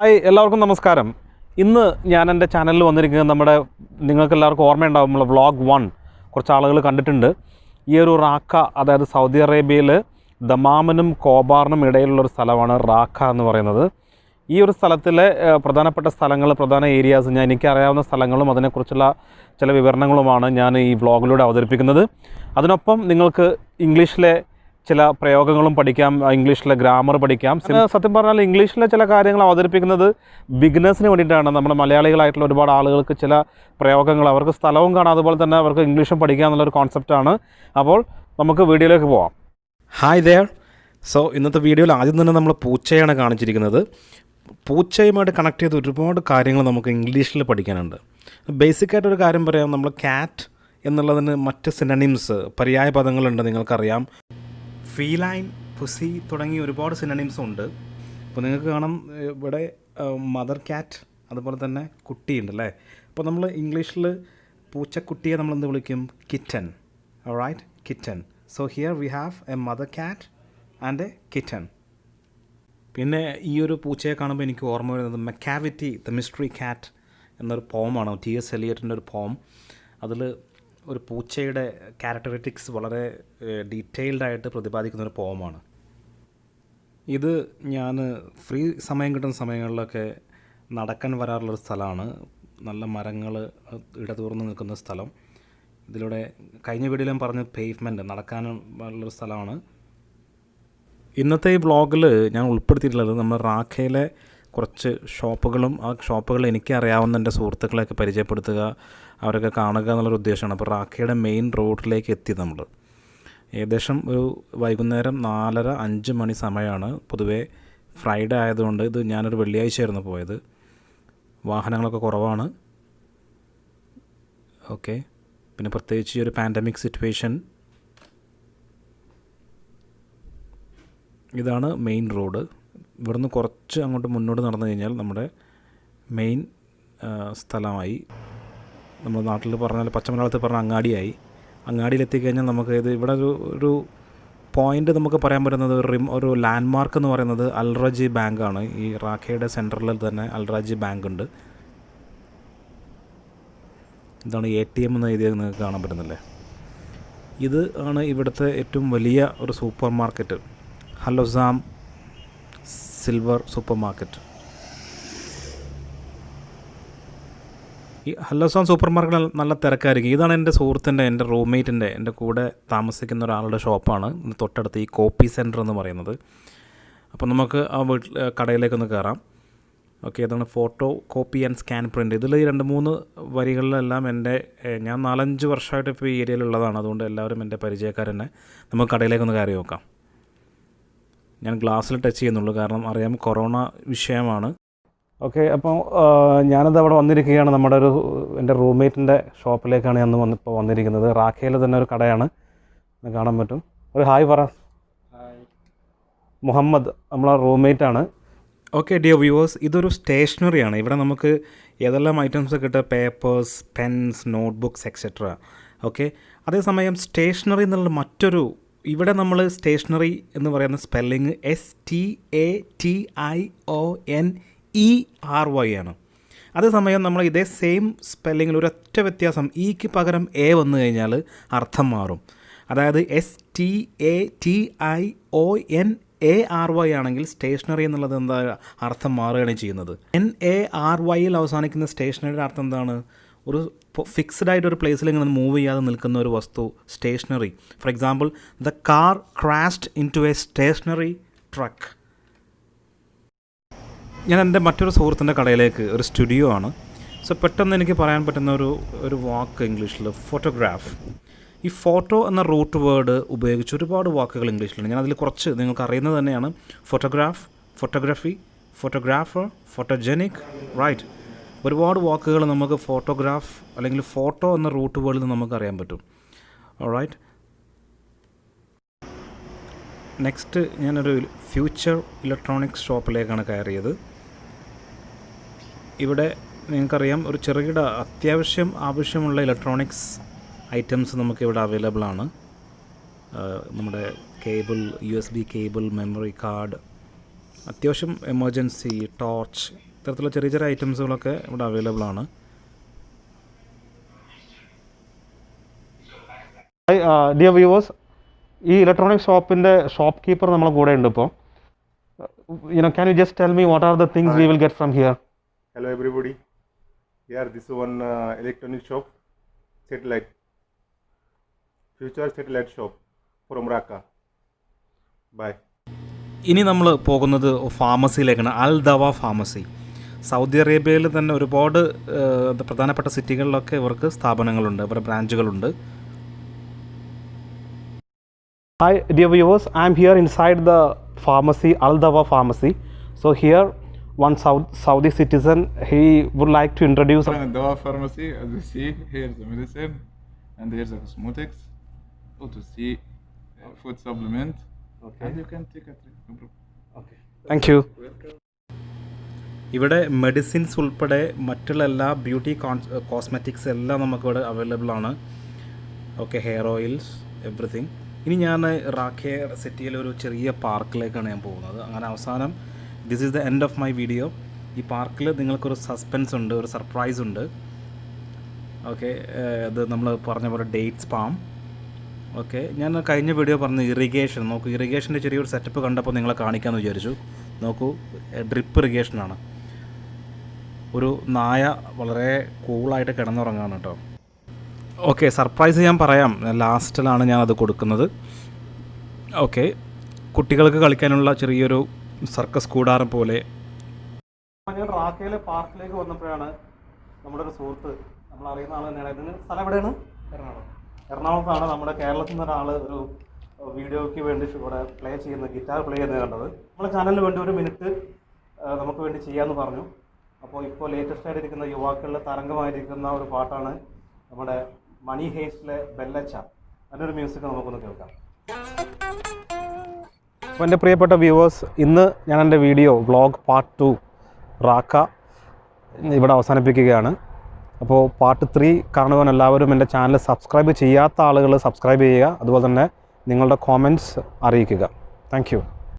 Hi എല്ലാവർക്കും നമസ്കാരം. ഇന്ന് ഞാൻ എൻ്റെ ചാനലിൽ വന്നിരിക്കുന്നത് നിങ്ങൾക്ക് എല്ലാവർക്കും ഓർമ്മയുണ്ടാവും, നമ്മൾ വ്ളോഗ് 1 കുറച്ച് ആളുകൾ കണ്ടിട്ടുണ്ട്. ഈ ഒരു റാക്ക, അതായത് സൗദി അറേബ്യയിൽ ദമാമിനും കോബാറിനും ഇടയിലുള്ളൊരു സ്ഥലമാണ് റാക്ക എന്ന് പറയുന്നത്. ഈ ഒരു സ്ഥലത്തിലെ പ്രധാനപ്പെട്ട സ്ഥലങ്ങൾ, പ്രധാന ഏരിയാസ്, എനിക്കറിയാവുന്ന സ്ഥലങ്ങളും അതിനെക്കുറിച്ചുള്ള ചില വിവരണങ്ങളുമാണ് ഞാൻ ഈ വ്ളോഗിലൂടെ അവതരിപ്പിക്കുന്നത്. അതിനൊപ്പം നിങ്ങൾക്ക് ഇംഗ്ലീഷിലെ ചില പ്രയോഗങ്ങളും പഠിക്കാം, ഇംഗ്ലീഷിലെ ഗ്രാമർ പഠിക്കാം. സത്യം പറഞ്ഞാൽ ഇംഗ്ലീഷിലെ ചില കാര്യങ്ങൾ അവതരിപ്പിക്കുന്നത് ബിഗിനേഴ്സിന് വേണ്ടിയിട്ടാണ്. നമ്മുടെ മലയാളികളായിട്ടുള്ള ഒരുപാട് ആളുകൾക്ക് ചില പ്രയോഗങ്ങൾ, അവർക്ക് സ്ഥലവും കാണാം, അതുപോലെ തന്നെ അവർക്ക് ഇംഗ്ലീഷും പഠിക്കുക എന്നുള്ളൊരു കോൺസെപ്റ്റാണ്. അപ്പോൾ നമുക്ക് വീഡിയോയിലേക്ക് പോവാം. Hi there. സോ ഇന്നത്തെ വീഡിയോയിൽ ആദ്യം തന്നെ നമ്മൾ പൂച്ചയാണ് കാണിച്ചിരിക്കുന്നത്. പൂച്ചയുമായിട്ട് കണക്ട് ചെയ്ത് ഒരുപാട് കാര്യങ്ങൾ നമുക്ക് ഇംഗ്ലീഷിൽ പഠിക്കാനുണ്ട്. ബേസിക്കായിട്ടൊരു കാര്യം പറയാം, നമ്മൾ ക്യാറ്റ് എന്നുള്ളതിന് മറ്റ് സിനണിംസ്, പര്യായ പദങ്ങളുണ്ട്, നിങ്ങൾക്കറിയാം. ഫീലൈൻ, പുസി തുടങ്ങി ഒരുപാട് സിനണിംസ് ഉണ്ട്. അപ്പോൾ നിങ്ങൾക്ക് കാണാം ഇവിടെ മദർ ക്യാറ്റ്, അതുപോലെ തന്നെ കുട്ടിയുണ്ടല്ലേ. അപ്പോൾ നമ്മൾ ഇംഗ്ലീഷിൽ പൂച്ചക്കുട്ടിയെ നമ്മൾ എന്ത് വിളിക്കും? Kitten. Alright, kitten. So here we have a mother cat and a kitten. പിന്നെ ഈ ഒരു പൂച്ചയെ കാണുമ്പോൾ എനിക്ക് ഓർമ്മ വരുന്നത് മെക്കാവിറ്റി ദ മിസ്റ്ററി ക്യാറ്റ് എന്നൊരു പോമാണ്, ടി.എസ്. എലിയറ്റിൻ്റെ ഒരു പോം. അതിൽ ഒരു പൂച്ചയുടെ ക്യാരക്ടറിസ്റ്റിക്സ് വളരെ ഡീറ്റെയിൽഡായിട്ട് പ്രതിപാദിക്കുന്നൊരു പോമാണ്. ഇത് ഞാൻ ഫ്രീ സമയം കിട്ടുന്ന സമയങ്ങളിലൊക്കെ നടക്കാൻ വരാറുള്ളൊരു സ്ഥലമാണ്. നല്ല മരങ്ങൾ ഇടതൂർന്ന് നിൽക്കുന്ന സ്ഥലം. ഇതിലൂടെ കഴിഞ്ഞ വീഡിയോയിൽ ഞാൻ പറഞ്ഞ പേവ്മെൻറ്റ്, നടക്കാനും ഉള്ളൊരു സ്ഥലമാണ്. ഇന്നത്തെ ഈ വ്ളോഗിൽ ഞാൻ ഉൾപ്പെടുത്തിയിട്ടുള്ളത് നമ്മുടെ റാഖയിലെ കുറച്ച് ഷോപ്പുകളും, ആ ഷോപ്പുകൾ എനിക്ക് അറിയാവുന്ന എൻ്റെ സുഹൃത്തുക്കളെയൊക്കെ പരിചയപ്പെടുത്തുക, അവരൊക്കെ കാണുക എന്നുള്ളൊരു ഉദ്ദേശമാണ്. അപ്പോൾ റാഖയുടെ മെയിൻ റോഡിലേക്ക് എത്തി നമ്മൾ. ഏകദേശം ഒരു വൈകുന്നേരം 4:30-5 മണി സമയമാണ്. പൊതുവേ ഫ്രൈഡേ ആയതുകൊണ്ട്, ഇത് ഞാനൊരു വെള്ളിയാഴ്ചയായിരുന്നു പോയത്, വാഹനങ്ങളൊക്കെ കുറവാണ്. ഓക്കെ, പിന്നെ പ്രത്യേകിച്ച് ഈ ഒരു പാൻഡമിക് സിറ്റുവേഷൻ. ഇതാണ് മെയിൻ റോഡ്. ഇവിടുന്ന് കുറച്ച് അങ്ങോട്ട് മുന്നോട്ട് നടന്നു കഴിഞ്ഞാൽ നമ്മുടെ മെയിൻ സ്ഥലമായി. നമ്മുടെ നാട്ടിൽ പറഞ്ഞാൽ, പച്ചമലയാളത്തിൽ പറഞ്ഞാൽ അങ്ങാടിയായി. അങ്ങാടിയിലെത്തിക്കഴിഞ്ഞാൽ നമുക്ക് ഇവിടെ ഒരു പോയിൻ്റ് നമുക്ക് പറയാൻ പറ്റുന്നത്, ഒരു ലാൻഡ് മാർക്ക് എന്ന് പറയുന്നത് അൽറജി ബാങ്കാണ്. ഈ റാഖയുടെ സെൻട്രലിൽ തന്നെ അൽറജി ബാങ്ക് ഉണ്ട്. ഇതാണ് ATM എന്ന് എഴുതിയത്, നിങ്ങൾക്ക് കാണാൻ പറ്റുന്നില്ലേ. ഇത് ആണ് ഇവിടുത്തെ ഏറ്റവും വലിയ ഒരു സൂപ്പർ മാർക്കറ്റ്, ഹലോസാം സിൽവർ സൂപ്പർ മാർക്കറ്റ്. ഈ ഹലോസാം സൂപ്പർ മാർക്കറ്റ് നല്ല തിരക്കായിരിക്കും. ഇതാണ് എൻ്റെ സുഹൃത്തിൻ്റെ, എൻ്റെ റൂംമേറ്റിൻ്റെ, എൻ്റെ കൂടെ താമസിക്കുന്ന ഒരാളുടെ ഷോപ്പാണ് തൊട്ടടുത്ത് ഈ കോപ്പി സെൻറ്റർ എന്ന് പറയുന്നത്. അപ്പോൾ നമുക്ക് ആ കടയിലേക്കൊന്ന് കയറാം. ഓക്കെ, ഇതാണ് photo copy and scan print. ഇതിൽ ഈ 2-3 വരികളിലെല്ലാം ഞാൻ 4-5 വർഷമായിട്ട് ഇപ്പോൾ ഈ ഏരിയയിലുള്ളതാണ്. അതുകൊണ്ട് എല്ലാവരും എൻ്റെ പരിചയക്കാരെന്നെ. നമുക്ക് കടയിലേക്കൊന്ന് കയറി നോക്കാം. ഞാൻ ഗ്ലാസ്സിൽ ടച്ച് ചെയ്യുന്നുള്ളൂ, കാരണം അറിയാം കൊറോണ വിഷയമാണ്. ഓക്കെ, അപ്പോൾ ഞാനത് അവിടെ വന്നിരിക്കുകയാണ്. എൻ്റെ റൂംമേറ്റിൻ്റെ ഷോപ്പിലേക്കാണ് ഞാൻ ഇപ്പോൾ വന്നിരിക്കുന്നത്. റാഖയിൽ തന്നെ ഒരു കടയാണ്, കാണാൻ പറ്റും. ഒരു ഹായ് പറ. മുഹമ്മദ് നമ്മളെ റൂംമേറ്റാണ്. ഓക്കെ ഡിയർ വ്യൂവേഴ്സ്, ഇതൊരു സ്റ്റേഷനറിയാണ്. ഇവിടെ നമുക്ക് ഏതെല്ലാം ഐറ്റംസ് കിട്ടുക? Papers, pens, notebooks etcetera. Okay, അതേസമയം സ്റ്റേഷനറി എന്നുള്ള മറ്റൊരു, ഇവിടെ നമ്മൾ സ്റ്റേഷനറി എന്ന് പറയുന്ന സ്പെല്ലിങ് STATIONERY ആണ്. അതേസമയം നമ്മൾ ഇതേ സെയിം സ്പെല്ലിങ്ങിൽ ഒരൊറ്റ വ്യത്യാസം, ഇക്ക് പകരം എ വന്നു കഴിഞ്ഞാൽ അർത്ഥം മാറും. അതായത് STATIONARY ആണെങ്കിൽ സ്റ്റേഷനറി എന്നുള്ളത് എന്താ അർത്ഥം മാറുകയാണ് ചെയ്യുന്നത്. NARYയിൽ അവസാനിക്കുന്ന സ്റ്റേഷനറിയുടെ അർത്ഥം എന്താണ്? ഒരു ഫിക്സ്ഡ് ആയിട്ട് ഒരു പ്ലേസിൽ ഇങ്ങനെ മൂവ് ചെയ്യാതെ നിൽക്കുന്ന ഒരു വസ്തു, stationary. For example, the car crashed into a stationary truck. ഞാൻ എൻ്റെ മറ്റൊരു സുഹൃത്തിൻ്റെ കടയിലേക്ക്, ഒരു സ്റ്റുഡിയോ ആണ്. സോ പെട്ടെന്ന് എനിക്ക് പറയാൻ പറ്റുന്ന ഒരു വാക്ക് ഇംഗ്ലീഷിൽ ഫോട്ടോഗ്രാഫ്. ഈ ഫോട്ടോ എന്ന റൂട്ട് വേർഡ് ഉപയോഗിച്ച് ഒരുപാട് വാക്കുകൾ ഇംഗ്ലീഷിലുണ്ട്. ഞാൻ അതിൽ കുറച്ച് നിങ്ങൾക്ക് അറിയുന്നത് തന്നെയാണ്. Photograph, photography, photographer, photogenic, right. ഒരുപാട് വാക്കുകൾ നമുക്ക് ഫോട്ടോഗ്രാഫ് അല്ലെങ്കിൽ ഫോട്ടോ എന്ന റൂട്ട് വേർഡിൽ നിന്ന് നമുക്ക് അറിയാൻ പറ്റും. ഓൾറൈറ്റ്, നെക്സ്റ്റ് ഞാനൊരു ഫ്യൂച്ചർ ഇലക്ട്രോണിക്സ് ഷോപ്പിലേക്കാണ് കയറിയത്. ഇവിടെ നിങ്ങൾക്കറിയാം, ഒരു ചെറുകിട ആവശ്യമുള്ള ഇലക്ട്രോണിക്സ് ഐറ്റംസ് നമുക്കിവിടെ അവൈലബിൾ ആണ്. നമ്മുടെ USB കേബിൾ, മെമ്മറി കാർഡ്, അത്യാവശ്യം എമർജൻസി, ടോർച്ച്, ഇത്തരത്തിലുള്ള ചെറിയ ചെറിയ ഐറ്റംസുകളൊക്കെ ഇവിടെ അവൈലബിൾ ആണ്. ഡിയർ വ്യൂവേഴ്സ്, ഈ ഇലക്ട്രോണിക് ഷോപ്പിൻ്റെ ഷോപ്പ് കീപ്പർ നമ്മളെ കൂടെ ഉണ്ട് ഇപ്പോൾ. Can you just tell me what are the things we will get from here? Hello everybody. Here this one electronic shop, satellite, future satellite shop from Raqqa. Bye. ഇനി നമ്മൾ പോകുന്നത് ഫാർമസിയിലേക്കാണ്. അൽ ദവ pharmacy. Saudi അറേബ്യയിൽ തന്നെ ഒരുപാട് പ്രധാനപ്പെട്ട സിറ്റികളിലൊക്കെ ഇവർക്ക് സ്ഥാപനങ്ങളുണ്ട്, ഇവരുടെ ബ്രാഞ്ചുകളുണ്ട്. Hi dear viewers, I am here inside the pharmacy, Al Dawa pharmacy. So here one Saudi citizen, he would like to introduce. Al Dawa pharmacy, as you see, here's the medicine and here's the cosmetics, OTC, food supplement, and you can take a treatment. Okay. Thank you. ഇവിടെ medicines ഉൾപ്പെടെ മറ്റുള്ള എല്ലാ beauty cosmetics എല്ലാം നമുക്കിവിടെ available ആണ്. Okay, hair oils, everything. ഇനി ഞാൻ റാഖെ സിറ്റിയിലെ ഒരു ചെറിയ പാർക്കിലേക്കാണ് ഞാൻ പോകുന്നത്. അങ്ങനെ അവസാനം this is the end of my video. ഈ പാർക്കിൽ നിങ്ങൾക്കൊരു സസ്പെൻസ് ഉണ്ട്, ഒരു സർപ്രൈസ് ഉണ്ട്. ഓക്കെ, അത് നമ്മൾ പറഞ്ഞ പോലെ ഡേറ്റ്സ് പാം. ഓക്കെ, ഞാൻ കഴിഞ്ഞ വീഡിയോ പറഞ്ഞ ഇറിഗേഷൻ. നോക്കൂ, ഇറിഗേഷൻ്റെ ചെറിയൊരു സെറ്റപ്പ് കണ്ടപ്പോൾ നിങ്ങളെ കാണിക്കാമെന്ന് വിചാരിച്ചു. നോക്കൂ, ഡ്രിപ്പ് ഇറിഗേഷനാണ്. ഒരു നായ വളരെ കൂളായിട്ട് കിടന്നുറങ്ങാണ് കേട്ടോ. ഓക്കെ, സർപ്രൈസ് ഞാൻ പറയാം, ലാസ്റ്റിലാണ് ഞാനത് കൊടുക്കുന്നത്. ഓക്കെ, കുട്ടികൾക്ക് കളിക്കാനുള്ള ചെറിയൊരു സർക്കസ് കൂടാരം പോലെ. ഞാൻ റാഖയിലെ പാർക്കിലേക്ക് വന്നപ്പോഴാണ് നമ്മുടെ ഒരു സുഹൃത്ത്, നമ്മൾ അറിയുന്ന ആൾ തന്നെയാണ്. ഇതിന് സ്ഥലം എവിടെയാണ്? എറണാകുളത്താണ്. നമ്മുടെ കേരളത്തിൽ നിന്ന് ഒരാൾ ഒരു വീഡിയോയ്ക്ക് വേണ്ടി ഇവിടെ പ്ലേ ചെയ്യുന്ന, ഗിറ്റാർ പ്ലേ ചെയ്യുന്നത് കണ്ടത്. നമ്മുടെ ചാനലിന് വേണ്ടി ഒരു മിനിറ്റ് നമുക്ക് വേണ്ടി ചെയ്യാമെന്ന് പറഞ്ഞു. അപ്പോൾ ഇപ്പോൾ ലേറ്റസ്റ്റ് ആയിട്ടിരിക്കുന്ന യുവാക്കളുടെ തരംഗമായിരിക്കുന്ന ഒരു പാട്ടാണ് നമ്മുടെ മണി ഹേസ്റ്റിലെ ബെല്ലച്ച. അതിനൊരു മ്യൂസിക് നമുക്കൊന്ന് കേൾക്കാം. അപ്പോൾ എൻ്റെ പ്രിയപ്പെട്ട വ്യൂവേഴ്സ്, ഇന്ന് ഞാൻ എൻ്റെ വീഡിയോ വ്ളോഗ് പാർട്ട് 2 റാക്ക ഇവിടെ അവസാനിപ്പിക്കുകയാണ്. അപ്പോൾ പാർട്ട് 3 കാണുവാൻ എല്ലാവരും എൻ്റെ ചാനൽ സബ്സ്ക്രൈബ് ചെയ്യാത്ത ആളുകൾ സബ്സ്ക്രൈബ് ചെയ്യുക. അതുപോലെ തന്നെ നിങ്ങളുടെ കോമെൻറ്റ്സ് അറിയിക്കുക. Thank you.